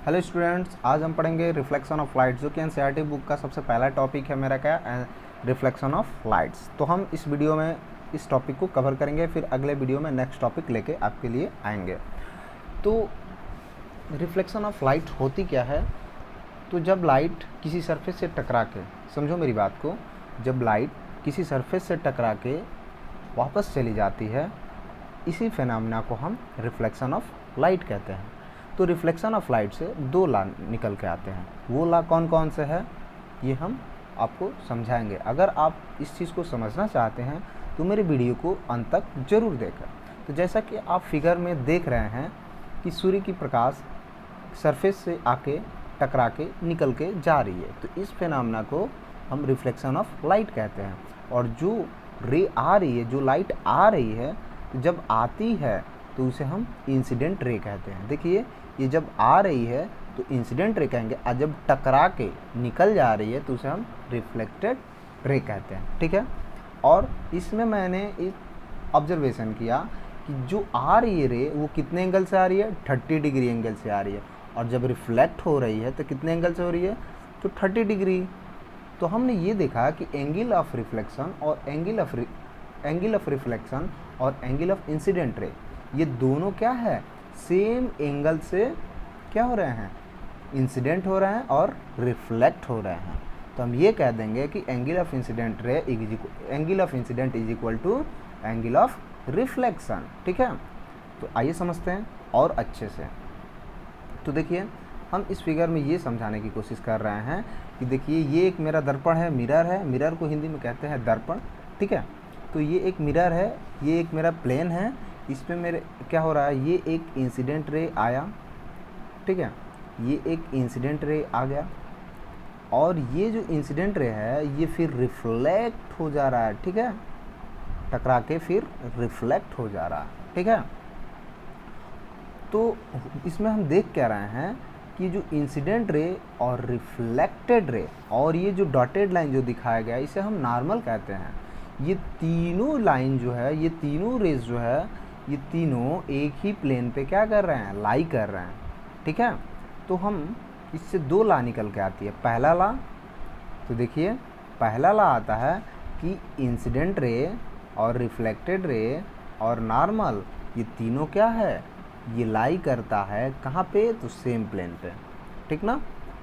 Hello students, आज हम पढ़ेंगे रिफ्लेक्शन ऑफ लाइट, जो कि एनसीईआरटी बुक का सबसे पहला टॉपिक है मेरा क्या रिफ्लेक्शन ऑफ लाइट्स। तो हम इस वीडियो में इस टॉपिक को कवर करेंगे, फिर अगले वीडियो में नेक्स्ट टॉपिक लेके आपके लिए आएंगे। तो रिफ्लेक्शन ऑफ लाइट होती क्या है? तो जब लाइट किसी सरफेस से टकरा के, समझो मेरी बात को, जब लाइट किसी सरफेस से टकरा के वापस चली जाती है, इसी फिनोमेना को हम रिफ्लेक्शन ऑफ लाइट कहते हैं। तो रिफ्लेक्शन ऑफ लाइट से दो लॉ निकल के आते हैं। वो लॉ कौन कौन से हैं ये हम आपको समझाएंगे। अगर आप इस चीज़ को समझना चाहते हैं तो मेरे वीडियो को अंत तक जरूर देखें। तो जैसा कि आप फिगर में देख रहे हैं कि सूर्य की प्रकाश सरफेस से आके टकरा के निकल के जा रही है, तो इस फिनोमेना को हम रिफ्लेक्शन ऑफ लाइट कहते हैं। और जो रे आ रही है, जो लाइट आ रही है, तो जब आती है तो उसे हम इंसिडेंट रे कहते हैं। देखिए, ये जब आ रही है तो इंसिडेंट रे कहेंगे, और जब टकरा के निकल जा रही है तो उसे हम रिफ्लेक्टेड रे कहते हैं। ठीक है। और इसमें मैंने एक ऑब्जर्वेशन किया कि जो आ रही है रे, वो कितने एंगल से आ रही है? 30 डिग्री एंगल से आ रही है। और जब रिफ्लेक्ट हो रही है तो कितने एंगल से हो रही है? तो 30 डिग्री। तो हमने ये देखा कि एंगल ऑफ रिफ्लेक्शन और एंगल ऑफ रिफ्लेक्शन और एंगल ऑफ इंसिडेंट रे, ये दोनों क्या है? सेम एंगल से क्या हो रहे हैं? इंसिडेंट हो रहे हैं और रिफ्लेक्ट हो रहे हैं। तो हम ये कह देंगे कि angle of incidence is equal to angle of reflection. ठीक है। तो आइए समझते हैं और अच्छे से। तो देखिए, हम इस फिगर में ये समझाने की कोशिश कर रहे हैं कि देखिए, ये एक मेरा दर्पण है, मिरर है। मिरर को हिंदी में कहते हैं दर्पण। ठीक है। तो ये एक मिरर है, ये एक मेरा प्लेन है। इसमें मेरे क्या हो रहा है? ये एक इंसिडेंट रे आया। ठीक है। ये एक इंसिडेंट रे आ गया, और ये जो इंसिडेंट रे है ये फिर रिफ्लेक्ट हो जा रहा है। ठीक है। टकरा के फिर रिफ्लेक्ट हो जा रहा है। ठीक है। तो इसमें हम देख क्या रहे हैं कि जो इंसिडेंट रे और रिफ्लेक्टेड रे और ये जो डॉटेड लाइन जो दिखाया गया, इसे हम नॉर्मल कहते हैं। ये तीनों लाइन जो है, ये तीनों रेज जो है, ये तीनों एक ही प्लेन पे क्या कर रहे हैं? लाई कर रहे हैं। ठीक है। तो हम इससे दो लॉ निकल के आती है। पहला लॉ, तो देखिए, पहला लॉ आता है कि इंसिडेंट रे और रिफ्लेक्टेड रे और नॉर्मल, ये तीनों क्या है? ये लाई करता है कहाँ पे? तो सेम प्लेन पे। ठीक ना।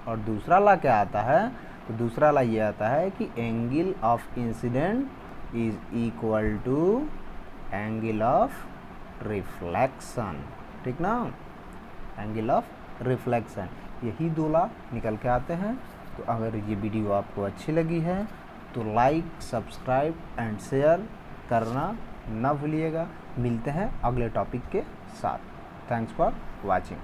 और दूसरा लॉ क्या आता है? तो दूसरा लॉ ये आता है कि angle of incidence is equal to angle of reflection. ठीक ना। एंगल ऑफ रिफ्लेक्शन, यही दो लॉ निकल के आते हैं। तो अगर ये वीडियो आपको अच्छी लगी है तो लाइक, सब्सक्राइब एंड शेयर करना ना भूलिएगा। मिलते हैं अगले टॉपिक के साथ। Thanks for watching.